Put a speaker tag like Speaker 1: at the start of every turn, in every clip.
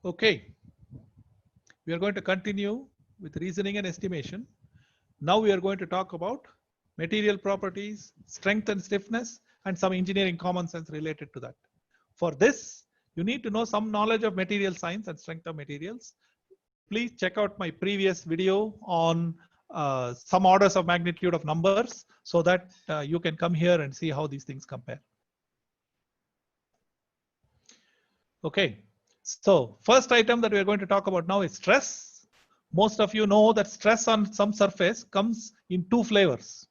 Speaker 1: Okay, we are going to continue with reasoning and estimation. Now we are going to talk about material properties, strength and stiffness, and some engineering common sense related to that. For this, you need to know some knowledge of material science and strength of materials. Please check out my previous video on some orders of magnitude of numbers so that you can come here and see how these things compare. Okay, so first item that we are going to talk about now is stress. Most of you know that stress on some surface comes in two flavors.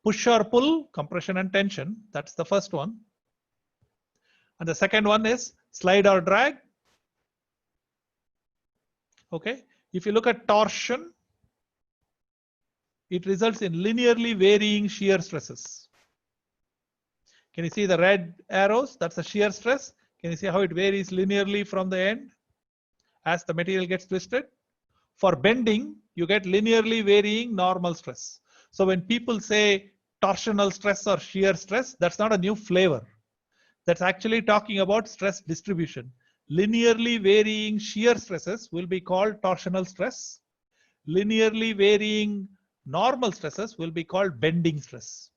Speaker 1: Push or pull, compression and tension. That's the first one. And the second one is slide or drag. Okay, if you look at torsion, it results in linearly varying shear stresses. Can you see the red arrows? That's the shear stress. Can you see how it varies linearly from the end as the material gets twisted? For bending, you get linearly varying normal stress. So when people say torsional stress or shear stress, that's not a new flavor. That's actually talking about stress distribution. Linearly varying shear stresses will be called torsional stress. Linearly varying normal stresses will be called bending stress.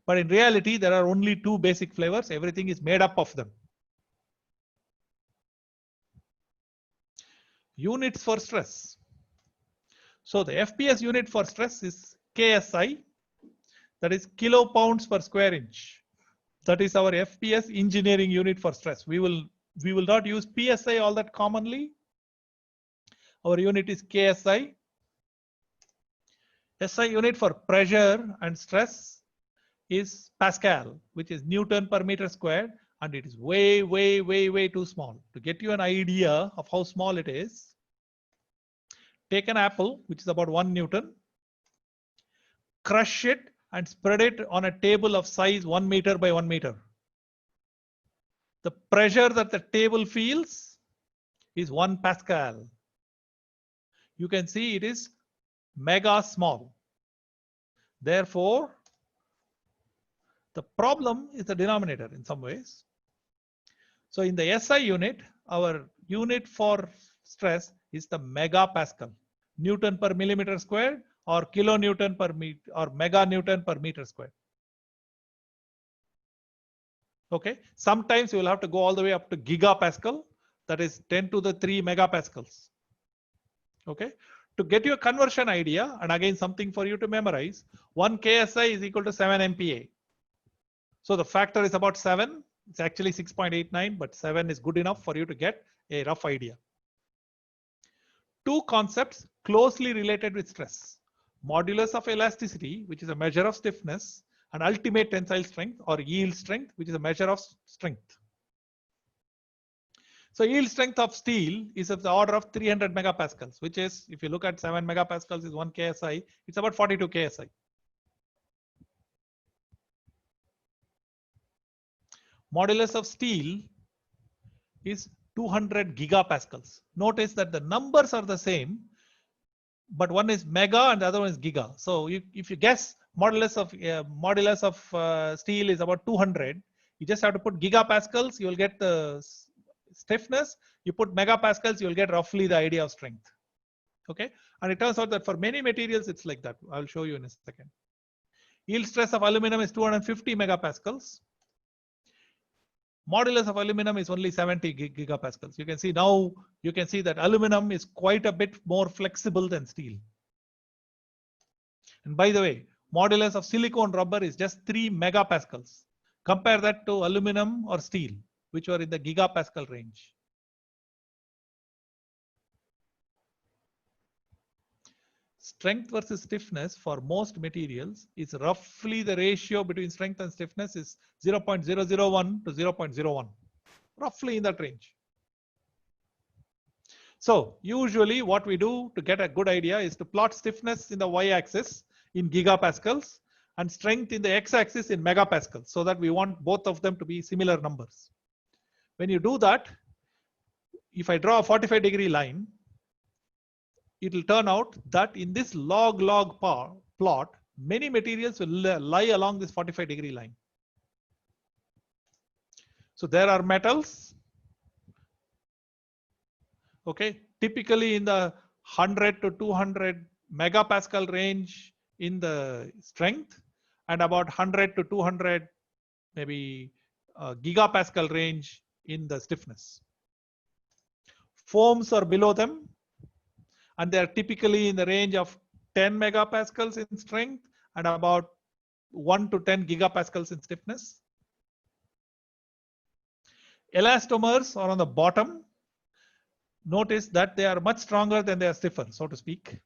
Speaker 1: But in reality, there are only two basic flavors. Everything is made up of them. Units for stress. So the FPS unit for stress is KSI, that is kilopounds per square inch. That is our FPS engineering unit for stress. We will not use PSI all that commonly. Our unit is KSI. SI unit for pressure and stress is Pascal, which is Newton per meter squared, and it is way too small. To get you an idea of how small it is, take an apple, which is about 1 Newton, crush it and spread it on a table of size 1 meter by 1 meter. The pressure that the table feels is 1 Pascal. You can see it is mega small. Therefore, the problem is the denominator in some ways. So in the SI unit, our unit for stress is the megapascal, Newton per millimeter squared or kilonewton per meter or mega Newton per meter squared. Okay, sometimes you will have to go all the way up to gigapascal, that is 10 to the 3 megapascals. Okay, to get you a conversion idea, and again something for you to memorize, 1 KSI is equal to 7 MPa. So the factor is about 7. It's actually 6.89, but 7 is good enough for you to get a rough idea. Two concepts closely related with stress: modulus of elasticity, which is a measure of stiffness, and ultimate tensile strength or yield strength, which is a measure of strength. So yield strength of steel is of the order of 300 megapascals, which is, if you look at 7 megapascals is 1 KSI, it's about 42 KSI. Modulus of steel is 200 gigapascals. Notice that the numbers are the same, but one is mega and the other one is giga. So if you guess modulus of steel is about 200, you just have to put gigapascals, you will get the stiffness. You put megapascals, you will get roughly the idea of strength. Okay, and it turns out that for many materials it's like that. I'll show you in a second. Yield stress of aluminum is 250 megapascals. Modulus of aluminum is only 70 gigapascals. You can see now, you can see that aluminum is quite a bit more flexible than steel. And by the way, modulus of silicone rubber is just 3 megapascals. Compare that to aluminum or steel, which were in the gigapascal range. Strength versus stiffness for most materials is roughly the ratio between strength and stiffness is 0.001 to 0.01, roughly in that range. So usually what we do to get a good idea is to plot stiffness in the y-axis in gigapascals and strength in the x-axis in megapascals, so that we want both of them to be similar numbers. When you do that, if I draw a 45-degree line, it will turn out that in this log plot, many materials will lie along this 45-degree line. So there are metals Okay, typically in the 100 to 200 megapascal range in the strength, and about 100 to 200 maybe gigapascal range in the stiffness. Foams are below them, and they are typically in the range of 10 megapascals in strength and about 1 to 10 gigapascals in stiffness. Elastomers are on the bottom. Notice that they are much stronger than they are stiffer, so to speak.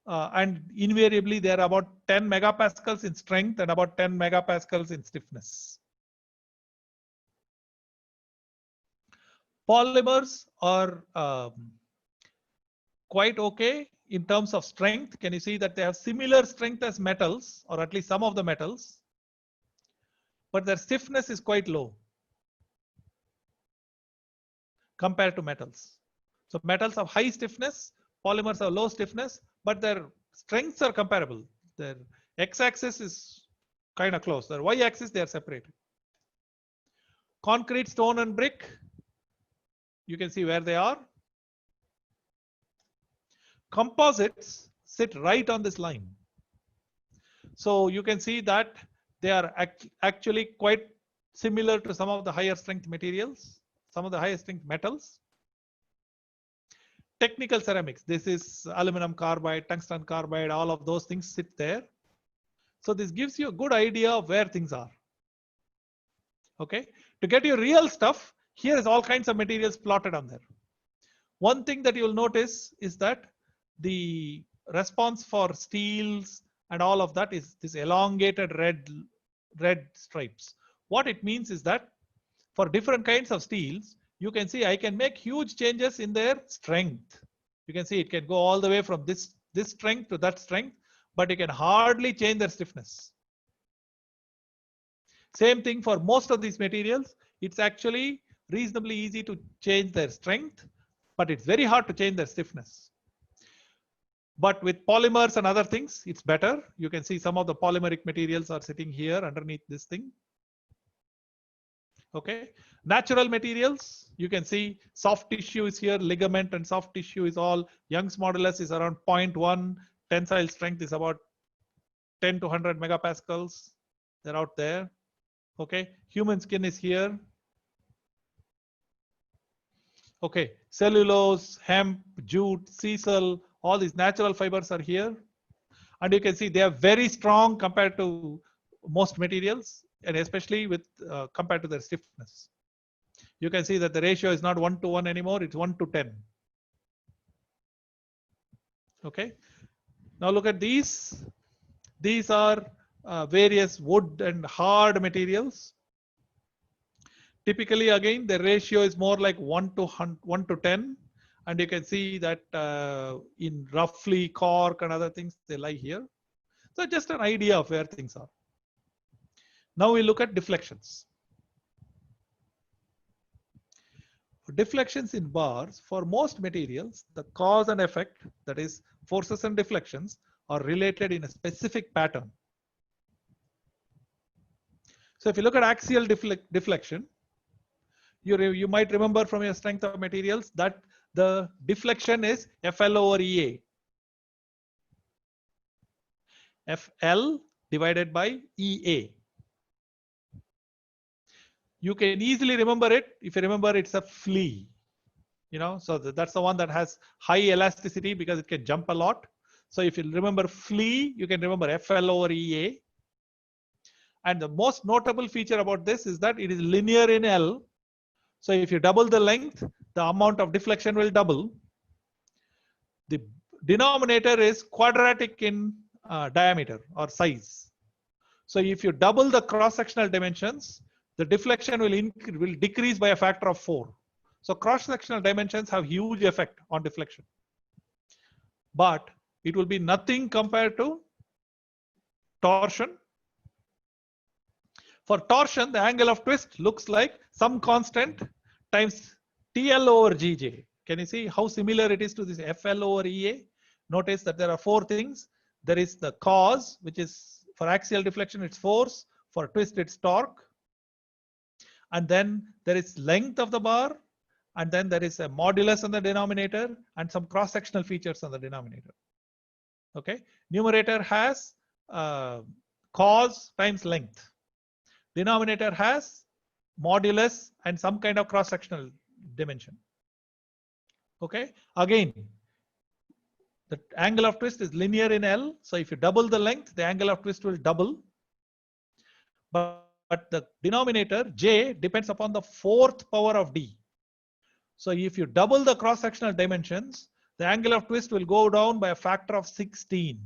Speaker 1: And invariably, they are about 10 megapascals in strength and about 10 megapascals in stiffness. Polymers are quite okay in terms of strength. Can you see that they have similar strength as metals, or at least some of the metals, but their stiffness is quite low compared to metals. So metals have high stiffness, polymers have low stiffness, but their strengths are comparable. Their x-axis is kind of close. Their y-axis, they are separated. Concrete, stone, and brick, you can see where they are. Composites sit right on this line. So you can see that they are actually quite similar to some of the higher strength materials, some of the higher strength metals. Technical ceramics, this is aluminum carbide, tungsten carbide, all of those things sit there. So this gives you a good idea of where things are. Okay, to get your real stuff, here is all kinds of materials plotted on there. One thing that you will notice is that the response for steels and all of that is this elongated red stripes. What it means is that for different kinds of steels, you can see I can make huge changes in their strength. You can see it can go all the way from this strength to that strength, but you can hardly change their stiffness. Same thing for most of these materials. It's actually reasonably easy to change their strength, but it's very hard to change their stiffness. But with polymers and other things, it's better. You can see some of the polymeric materials are sitting here underneath this thing. Okay, natural materials, you can see soft tissue is here, ligament and soft tissue is all, Young's modulus is around 0.1, tensile strength is about 10 to 100 megapascals. They're out there. Okay, human skin is here. Okay, cellulose, hemp, jute, sisal, all these natural fibers are here. And you can see they are very strong compared to most materials, and especially with compared to their stiffness. You can see that the ratio is not 1 to 1 anymore, it's 1 to 10. Okay, now look at these. These are various wood and hard materials. Typically, again, the ratio is more like 1 to 10. And you can see that in roughly cork and other things, they lie here. So just an idea of where things are. Now we look at deflections. For deflections in bars, for most materials, the cause and effect, that is forces and deflections, are related in a specific pattern. So if you look at axial deflection, you might remember from your strength of materials that the deflection is FL over EA. FL divided by EA. You can easily remember it. If you remember, it's a flea. You know, so that's the one that has high elasticity because it can jump a lot. So if you remember flea, you can remember FL over EA. And the most notable feature about this is that it is linear in L. So if you double the length, the amount of deflection will double. The denominator is quadratic in diameter or size. So if you double the cross-sectional dimensions, the deflection will decrease by a factor of 4. So cross-sectional dimensions have huge effect on deflection. But it will be nothing compared to torsion. For torsion, the angle of twist looks like some constant times TL over GJ. Can you see how similar it is to this FL over EA? Notice that there are 4 things. There is the cause, which is for axial deflection, it's force. For twist, it's torque. And then there is length of the bar. and then there is a modulus on the denominator and some cross-sectional features on the denominator. Okay, numerator has cos times length. Denominator has modulus and some kind of cross-sectional dimension. Okay, again, the angle of twist is linear in L. So if you double the length, the angle of twist will double. But the denominator J depends upon the fourth power of D. So if you double the cross-sectional dimensions, the angle of twist will go down by a factor of 16.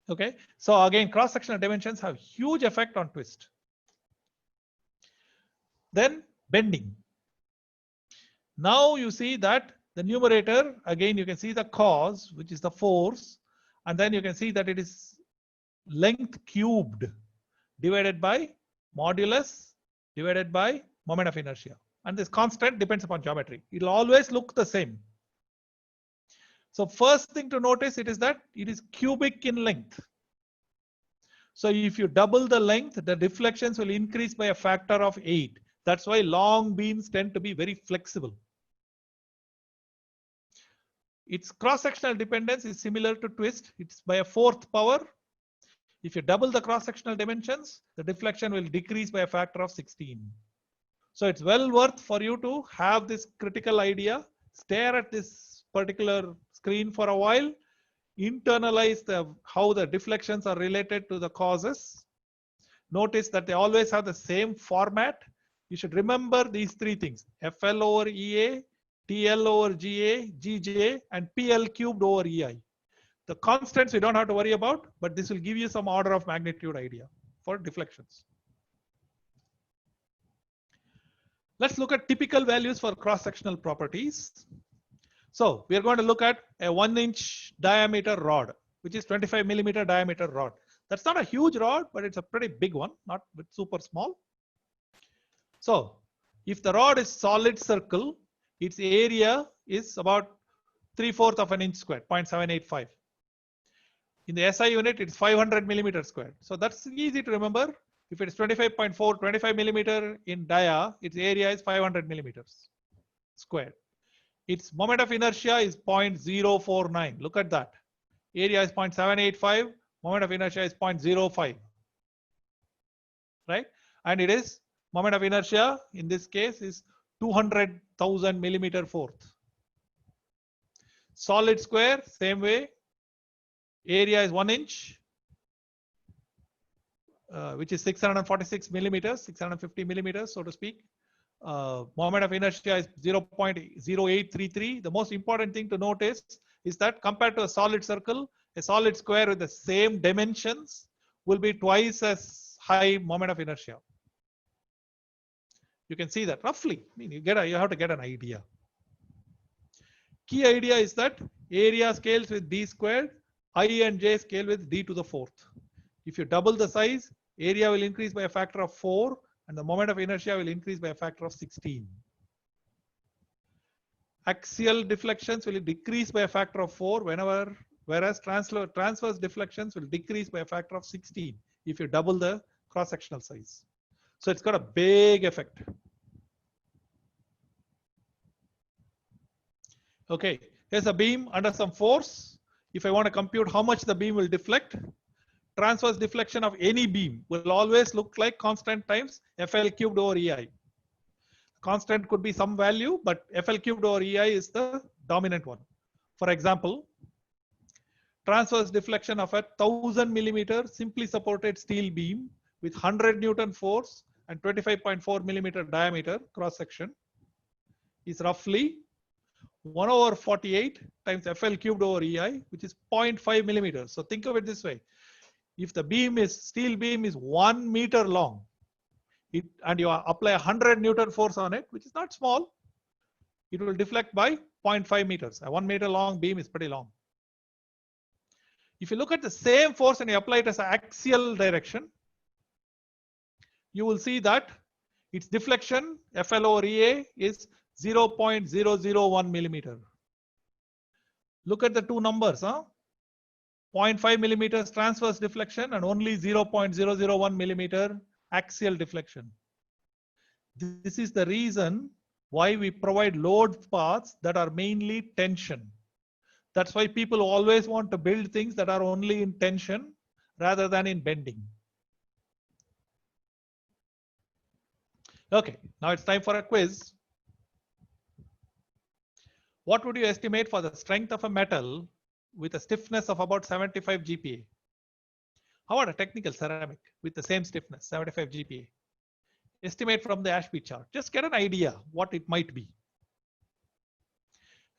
Speaker 1: Okay, so again, cross-sectional dimensions have huge effect on twist. Then bending. Now you see that the numerator, again you can see the cos, which is the force, and then you can see that it is length cubed divided by modulus divided by moment of inertia. And this constant depends upon geometry. It will always look the same. So first thing to notice it is that it is cubic in length. So if you double the length, the deflections will increase by a factor of 8. That's why long beams tend to be very flexible. Its cross-sectional dependence is similar to twist. It's by a fourth power. If you double the cross-sectional dimensions, the deflection will decrease by a factor of 16. So it's well worth for you to have this critical idea, stare at this particular screen for a while, internalize how the deflections are related to the causes. Notice that they always have the same format. You should remember these three things: FL over EA, TL over GA, GJ, and PL cubed over EI. The constants we don't have to worry about, but this will give you some order of magnitude idea for deflections. Let's look at typical values for cross-sectional properties. So we are going to look at a 1-inch diameter rod, which is 25 millimeter diameter rod. That's not a huge rod, but it's a pretty big one, not super small. So if the rod is solid circle, its area is about 3/4 of an inch squared, 0.785. In the SI unit, it's 500 millimeters squared. So that's easy to remember. If it is 25.4, 25 millimeter in dia, its area is 500 millimeters squared. Its moment of inertia is 0.049. Look at that. Area is 0.785. Moment of inertia is 0.05. Right? And it is moment of inertia in this case is 200,000 millimeter fourth. Solid square, same way. Area is 1 inch, which is 646 millimeters, 650 millimeters, so to speak. Moment of inertia is 0.0833. The most important thing to notice is that compared to a solid circle, a solid square with the same dimensions will be twice as high moment of inertia. You can see that roughly. I mean, you have to get an idea. Key idea is that area scales with d squared, I and j scale with d to the fourth. If you double the size, area will increase by a factor of 4 and the moment of inertia will increase by a factor of 16. Axial deflections will decrease by a factor of 4 whereas transverse deflections will decrease by a factor of 16 if you double the cross-sectional size. So it's got a big effect. Okay, here's a beam under some force. If I want to compute how much the beam will deflect, transverse deflection of any beam will always look like constant times FL cubed over EI. Constant could be some value, but FL cubed over EI is the dominant one. For example, transverse deflection of a 1000 millimeter simply supported steel beam with 100 Newton force and 25.4 millimeter diameter cross section is roughly 1/48 times FL cubed over EI, which is 0.5 millimeters. So think of it this way. If the steel beam is 1 meter long, and you apply 100 Newton force on it, which is not small, it will deflect by 0.5 meters. A 1 meter long beam is pretty long. If you look at the same force and you apply it as an axial direction, you will see that its deflection FL over EA is 0.001 millimeter. Look at the two numbers, 0.5 millimeters transverse deflection and only 0.001 millimeter axial deflection. This is the reason why we provide load paths that are mainly tension. That's why people always want to build things that are only in tension rather than in bending. Okay, now it's time for a quiz. What would you estimate for the strength of a metal with a stiffness of about 75 GPa? How about a technical ceramic with the same stiffness, 75 GPa? Estimate from the Ashby chart. Just get an idea what it might be.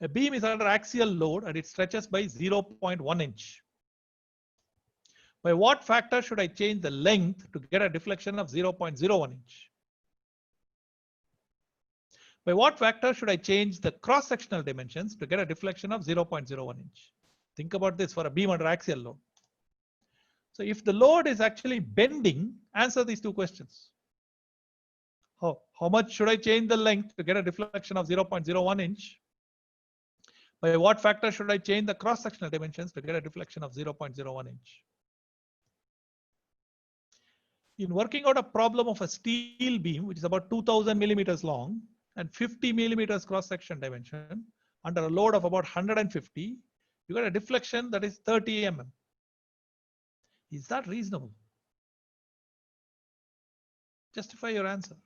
Speaker 1: A beam is under axial load and it stretches by 0.1 inch. By what factor should I change the length to get a deflection of 0.01 inch? By what factor should I change the cross-sectional dimensions to get a deflection of 0.01 inch? Think about this for a beam under axial load. So if the load is actually bending, answer these two questions. How much should I change the length to get a deflection of 0.01 inch? By what factor should I change the cross-sectional dimensions to get a deflection of 0.01 inch? In working out a problem of a steel beam, which is about 2000 millimeters long and 50 millimeters cross-section dimension under a load of about 150, you get a deflection that is 30 mm. Is that reasonable? Justify your answer.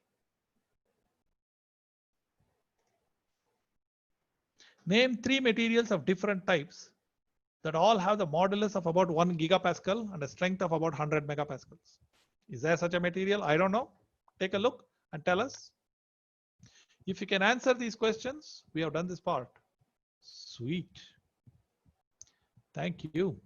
Speaker 1: Name 3 materials of different types that all have the modulus of about 1 gigapascal and a strength of about 100 megapascals. Is there such a material? I don't know. Take a look and tell us. If you can answer these questions, we have done this part. Sweet. Thank you.